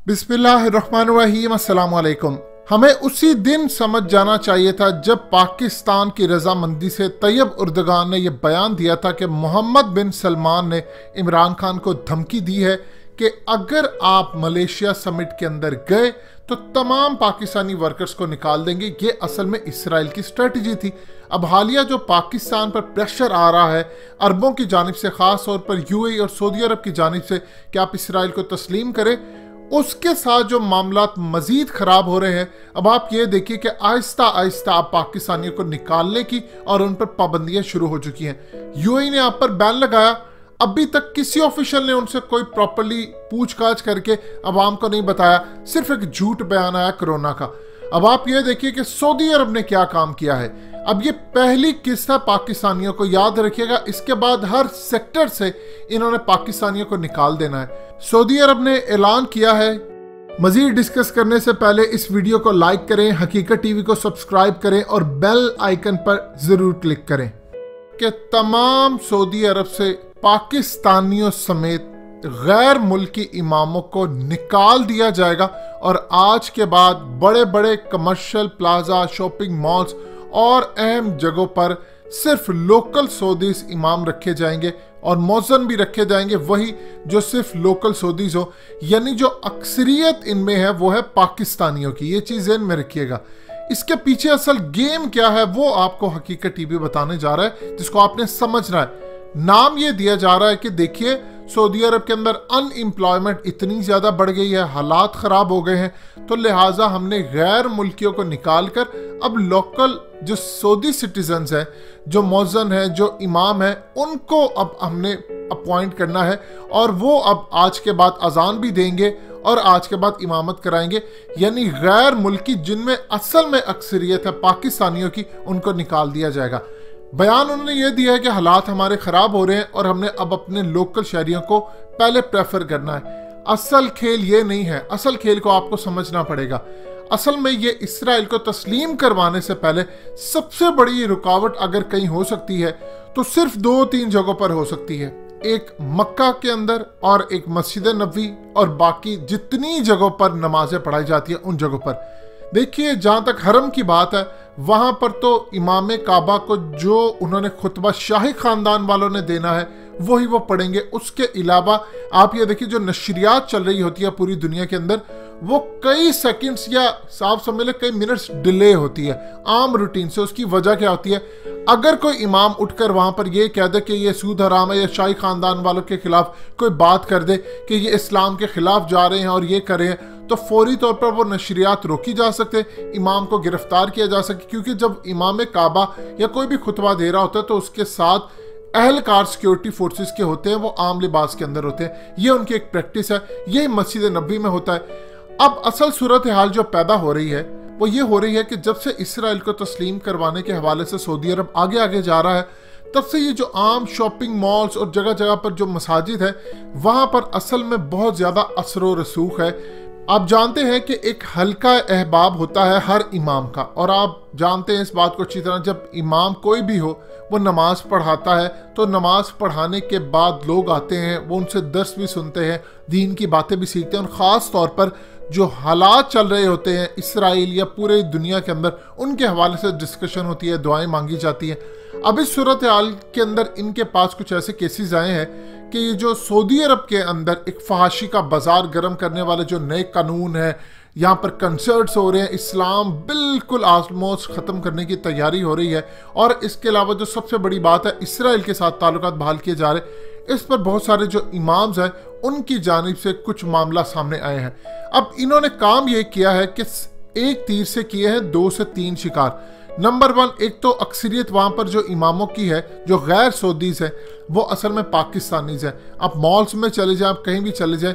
बिस्मिल्लाहिर्रहमानिर्रहीम, अस्सलाम वालेकुम। हमें उसी दिन समझ जाना चाहिए था जब पाकिस्तान की रजामंदी से तैयब उर्दगान ने यह बयान दिया था कि मोहम्मद बिन सलमान ने इमरान खान को धमकी दी है कि अगर आप मलेशिया समिट के अंदर गए तो तमाम पाकिस्तानी वर्कर्स को निकाल देंगे। ये असल में इसराइल की स्ट्रेटजी थी। अब हालिया जो पाकिस्तान पर प्रेशर आ रहा है अरबों की जानिब से, ख़ास तौर पर यूएई और सऊदी अरब की जानिब से कि आप इसराइल को तस्लीम करें, उसके साथ जो मामलात मजीद ख़राब हो रहे हैं। अब आप ये देखिए कि आहिस्ता आहिस्ता आप पाकिस्तानियों को निकालने की और उन पर पाबंदियां शुरू हो चुकी हैं। यूएई ने आप पर बैन लगाया, अभी तक किसी ऑफिशियल ने उनसे कोई प्रॉपर्ली पूछताछ करके अवाम को नहीं बताया, सिर्फ एक झूठ बयान आया कोरोना का। अब आप ये देखिए कि सऊदी अरब ने क्या काम किया है। अब ये पहली किस्त है पाकिस्तानियों को, याद रखिएगा। इसके बाद हर सेक्टर से इन्होंने पाकिस्तानियों को निकाल देना है। सऊदी अरब ने ऐलान किया है। मजीद डिस्कस करने से पहले इस वीडियो को लाइक करें, हकीकत टीवी को सब्सक्राइब करें और बेल आइकन पर जरूर क्लिक करें कि तमाम सऊदी अरब से पाकिस्तानियों समेत गैर मुल्की इमामों को निकाल दिया जाएगा और आज के बाद बड़े बड़े कमर्शियल प्लाजा, शॉपिंग मॉल्स और अहम जगहों पर सिर्फ लोकल सऊदीज इमाम रखे जाएंगे और मौज़न भी रखे जाएंगे वही जो सिर्फ लोकल सऊदीज हो, यानी जो अक्सरियत इनमें है वो है पाकिस्तानियों की। ये चीज़ ध्यान में रखिएगा। इसके पीछे असल गेम क्या है वो आपको हकीकत टीवी बताने जा रहा है, जिसको आपने समझना है। नाम ये दिया जा रहा है कि देखिए सऊदी अरब के अंदर अनएम्प्लॉयमेंट इतनी ज़्यादा बढ़ गई है, हालात ख़राब हो गए हैं, तो लिहाजा हमने गैर मुल्कियों को निकाल कर अब लोकल जो सऊदी सिटीजन्स हैं, जो मौज़न हैं, जो इमाम हैं, उनको अब हमने अपॉइंट करना है और वो अब आज के बाद अजान भी देंगे और आज के बाद इमामत कराएंगे। यानी गैर मुल्की जिनमें असल में अक्सरियत है पाकिस्तानियों की, उनको निकाल दिया जाएगा। बयान उन्होंने ये दिया है कि हालात हमारे ख़राब हो रहे हैं और हमने अब अपने लोकल शहरियों को पहले प्रेफर करना है। असल खेल ये नहीं है, असल खेल को आपको समझना पड़ेगा। असल में ये इसराइल को तस्लीम करवाने से पहले सबसे बड़ी रुकावट अगर कहीं हो सकती है तो सिर्फ 2-3 जगहों पर हो सकती है। एक मक्का के अंदर और एक मस्जिद नबवी, और बाकी जितनी जगहों पर नमाजें पढ़ाई जाती है उन जगहों पर। देखिए जहाँ तक हरम की बात है वहाँ पर तो इमाम काबा को जो उन्होंने खुतबा शाही ख़ानदान वालों ने देना है वही वो पढ़ेंगे। उसके अलावा आप ये देखिए जो नशरियात चल रही होती है पूरी दुनिया के अंदर, वो कई सेकंड्स या साफ समझ लें कई मिनट्स डिले होती है आम रूटीन से। उसकी वजह क्या होती है? अगर कोई इमाम उठकर वहाँ पर ये कह दे कि ये सूद हराम है या शाही ख़ानदान वालों के खिलाफ कोई बात कर दे कि ये इस्लाम के खिलाफ जा रहे हैं और ये कर रहे हैं, तो फौरी तौर पर वो नशरियात रोकी जा सकते, इमाम को गिरफ्तार किया जा सके। क्योंकि जब इमाम काबा या कोई भी खुतबा दे रहा होता है तो उसके साथ अहलकार सिक्योरिटी फोर्सेस के होते हैं, वो आम लिबास के अंदर होते हैं। ये उनकी एक प्रैक्टिस है, ये मस्जिद नबी में होता है। अब असल सूरत हाल जो पैदा हो रही है वो ये हो रही है कि जब से इसराइल को तस्लीम करवाने के हवाले से सऊदी अरब आगे आगे जा रहा है, तब से ये जो आम शॉपिंग मॉल्स और जगह जगह पर जो मसाजिद है वहाँ पर असल में बहुत ज़्यादा असर व रसूख है। आप जानते हैं कि एक हल्का अहबाब होता है हर इमाम का, और आप जानते हैं इस बात को अच्छी तरह, जब इमाम कोई भी हो वो नमाज पढ़ाता है तो नमाज पढ़ाने के बाद लोग आते हैं, वो उनसे दर्स भी सुनते हैं, दीन की बातें भी सीखते हैं, और ख़ास तौर पर जो हालात चल रहे होते हैं इसराइल या पूरे दुनिया के अंदर उनके हवाले से डिस्कशन होती है, दुआएं मांगी जाती हैं। अब इस सूरत हाल के अंदर इनके पास कुछ ऐसे केसेस आए हैं कि ये जो सऊदी अरब के अंदर एक फहाशी का बाजार गर्म करने वाले जो नए कानून है, यहाँ पर कंसर्ट्स हो रहे हैं, इस्लाम बिल्कुल ऑलमोस्ट ख़त्म करने की तैयारी हो रही है, और इसके अलावा जो सबसे बड़ी बात है इसराइल के साथ ताल्लुकात बहाल किए जा रहे हैं, इस पर बहुत सारे जो इमाम्स हैं उनकी जानिब से कुछ मामला सामने आए हैं। अब इन्होंने काम ये किया है कि एक तीर से किए हैं 2 से 3 शिकार। नंबर 1, एक तो अक्सरियत वहाँ पर जो इमामों की है जो गैर सऊदीज है वो असल में पाकिस्तानीज हैं। आप मॉल्स में चले जाएं, आप कहीं भी चले जाएं,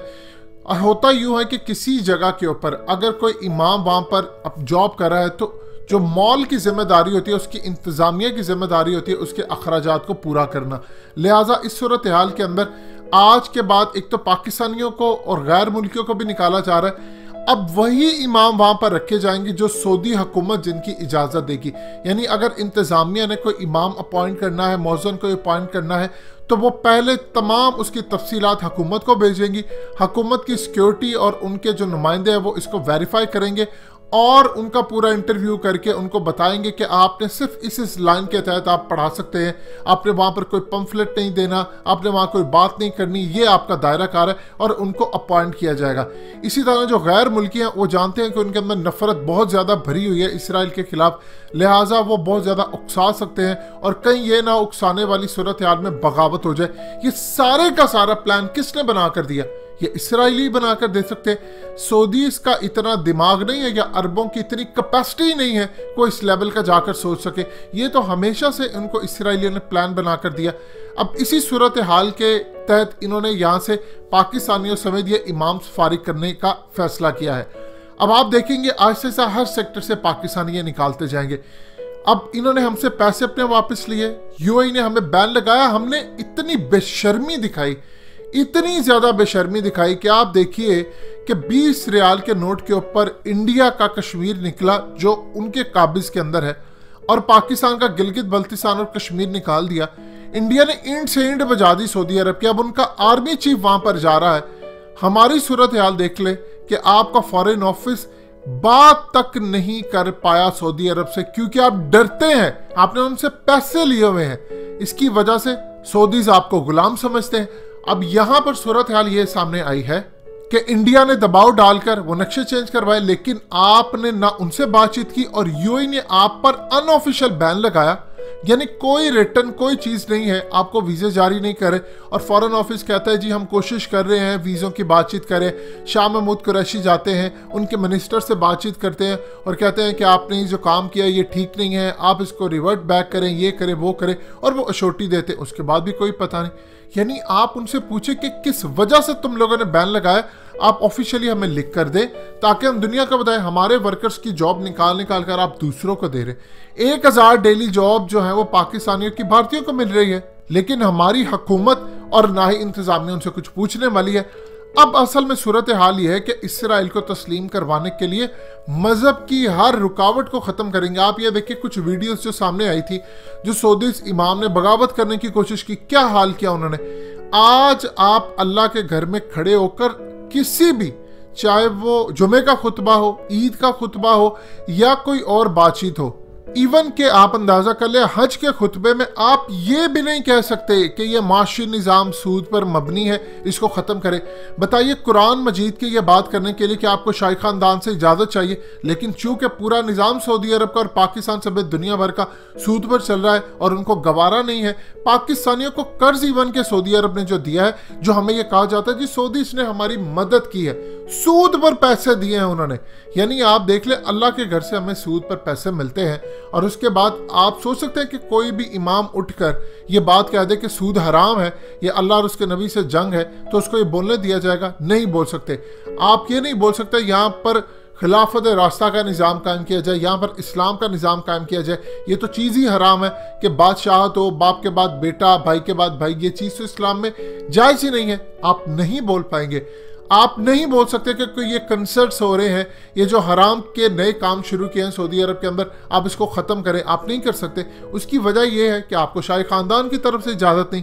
होता यूँ है कि किसी जगह के ऊपर अगर कोई इमाम वहाँ पर अब जॉब कर रहा है तो जो मॉल की जिम्मेदारी होती है, उसकी इंतज़ामिया की जिम्मेदारी होती है उसके अखराजात को पूरा करना। लिहाजा इस सूरत हाल के अंदर आज के बाद एक तो पाकिस्तानियों को और गैर मुल्कियों को भी निकाला जा रहा है, अब वही इमाम वहां पर रखे जाएंगे जो सऊदी हुकूमत जिनकी इजाजत देगी। यानी अगर इंतजामिया ने कोई इमाम अपॉइंट करना है, मौज़न को अपॉइंट करना है, तो वो पहले तमाम उसकी तफसीलात हुकूमत को भेजेंगी। हुकूमत की सिक्योरिटी और उनके जो नुमाइंदे हैं वो इसको वेरीफाई करेंगे और उनका पूरा इंटरव्यू करके उनको बताएंगे कि आपने सिर्फ इस लाइन के तहत आप पढ़ा सकते हैं, आपने वहाँ पर कोई पम्फलेट नहीं देना, आपने वहाँ कोई बात नहीं करनी, ये आपका दायरा कार है, और उनको अपॉइंट किया जाएगा। इसी तरह जो गैर मुल्की हैं वो जानते हैं कि उनके अंदर नफरत बहुत ज़्यादा भरी हुई है इसराइल के खिलाफ, लिहाजा वो बहुत ज़्यादा उकसा सकते हैं और कहीं ये ना उकसाने वाली सूरत हाल में बगावत हो जाए। ये सारे का सारा प्लान किसने बना कर दिया? ये इसराइली बनाकर दे सकते हैं। सऊदीज का इतना दिमाग नहीं है या अरबों की इतनी कैपेसिटी नहीं है कोई इस लेवल का जाकर सोच सके। ये तो हमेशा से उनको इसराइलियों ने प्लान बनाकर दिया। अब इसी सूरत हाल के तहत इन्होंने यहाँ से पाकिस्तानियों समेत ये इमाम फारिग करने का फैसला किया है। अब आप देखेंगे आहिस्ता आहिस्ता हर सेक्टर से पाकिस्तानी निकालते जाएंगे। अब इन्होंने हमसे पैसे अपने वापस लिए, यूएई ने हमें बैन लगाया, हमने इतनी बेशर्मी दिखाई, इतनी ज्यादा बेशर्मी दिखाई कि आप देखिए कि 20 रियाल के नोट के ऊपर इंडिया का कश्मीर निकला जो उनके काबिज के अंदर है, और पाकिस्तान का गिलगित बल्तिस्तान और कश्मीर निकाल दिया। इंडिया ने इंड से इंड बजा दी सऊदी अरब की। अब उनका आर्मी चीफ वहां पर जा रहा है। हमारी सूरत हाल देख ले कि आपका फॉरेन ऑफिस बात तक नहीं कर पाया सऊदी अरब से, क्योंकि आप डरते हैं, आपने उनसे पैसे लिए हुए हैं। इसकी वजह से सऊदीज आपको गुलाम समझते हैं। अब यहां पर सूरत हाल ये सामने आई है कि इंडिया ने दबाव डालकर वो नक्शे चेंज करवाए, लेकिन आपने ना उनसे बातचीत की और यूएई ने आप पर अनऑफिशियल बैन लगाया। यानी कोई रिटर्न कोई चीज नहीं है, आपको वीजे जारी नहीं करे, और फॉरेन ऑफिस कहता है जी हम कोशिश कर रहे हैं वीज़ों की बातचीत करें। शाह महमूद कुरैशी जाते हैं, उनके मिनिस्टर से बातचीत करते हैं और कहते हैं कि आपने जो काम किया ये ठीक नहीं है, आप इसको रिवर्ट बैक करें, ये करें वो करें, और वो अशोर्टी देते। उसके बाद भी कोई पता नहीं। यानी आप उनसे पूछे कि किस वजह से तुम लोगों ने बैन लगाया, आप ऑफिशियली हमें लिख कर दें ताकि हम दुनिया को बताएं। हमारे वर्कर्स की जॉब निकाल कर आप दूसरों को दे रहे। 1000 डेली जॉब जो है वो पाकिस्तानियों की भारतीयों को मिल रही है, लेकिन हमारी हुकूमत और ना ही इंतजामिया उनसे कुछ पूछने वाली है। अब असल में सूरत हाल ये है कि इसराइल को तस्लीम करवाने के लिए मजहब की हर रुकावट को ख़त्म करेंगे। आप ये देखिए कुछ वीडियोस जो सामने आई थी, जो सऊदी इमाम ने बगावत करने की कोशिश की, क्या हाल किया उन्होंने। आज आप अल्लाह के घर में खड़े होकर किसी भी, चाहे वो जुमे का खुतबा हो, ईद का खुतबा हो या कोई और बातचीत हो, इवन के आप अंदाजा कर ले हज के खुतबे में आप ये भी नहीं कह सकते कि ये माशी निज़ाम सूद पर मबनी है, इसको ख़त्म करें। बताइए कुरान मजीद की ये बात करने के लिए कि आपको शाही खानदान से इजाज़त चाहिए, लेकिन चूंकि पूरा निज़ाम सऊदी अरब का और पाकिस्तान समेत दुनिया भर का सूद पर चल रहा है और उनको गवारा नहीं है, पाकिस्तानियों को कर्ज इवन के सऊदी अरब ने जो दिया है, जो हमें ये कहा जाता है जी सऊदीज ने हमारी मदद की है, सूद पर पैसे दिए हैं उन्होंने। यानी आप देख ले अल्लाह के घर से हमें सूद पर पैसे मिलते हैं, और उसके बाद आप सोच सकते हैं कि कोई भी इमाम उठकर ये बात कह दे कि सूद हराम है, ये अल्लाह और उसके नबी से जंग है, तो उसको ये बोलने दिया जाएगा? नहीं बोल सकते। आप ये नहीं बोल सकते यहाँ पर खिलाफत रास्ता का निज़ाम कायम किया जाए, यहाँ पर इस्लाम का निज़ाम कायम किया जाए, ये तो चीज़ ही हराम है कि बादशाहत हो, बाप के बाद बेटा, भाई के बाद भाई, ये चीज़ तो इस्लाम में जायज़ ही नहीं है। आप नहीं बोल पाएंगे। आप नहीं बोल सकते कि कोई ये कंसर्ट्स हो रहे हैं, ये जो हराम के नए काम शुरू किए हैं सऊदी अरब के अंदर, आप इसको ख़त्म करें, आप नहीं कर सकते। उसकी वजह यह है कि आपको शाही ख़ानदान की तरफ से इजाज़त नहीं।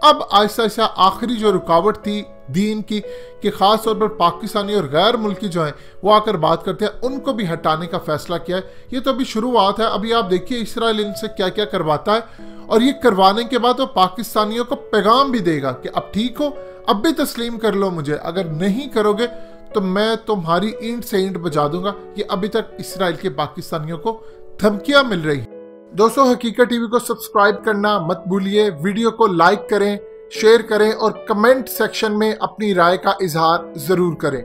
अब आहिस्ता आहिस्ता आखिरी जो रुकावट थी दीन की, कि ख़ास तौर पर पाकिस्तानी और गैर मुल्की जो हैं वो आकर बात करते हैं, उनको भी हटाने का फैसला किया है। ये तो अभी शुरुआत है। अभी आप देखिए इसराइल इनसे क्या क्या करवाता है, और ये करवाने के बाद वो पाकिस्तानियों को पैगाम भी देगा कि अब ठीक हो, अब भी तस्लीम कर लो मुझे, अगर नहीं करोगे तो मैं तुम्हारी ईंट से ईंट बजा दूंगा। ये अभी तक इसराइल के पाकिस्तानियों को धमकियां मिल रही हैं। दोस्तों, हकीकत टीवी को सब्सक्राइब करना मत भूलिए, वीडियो को लाइक करें, शेयर करें और कमेंट सेक्शन में अपनी राय का इजहार जरूर करें।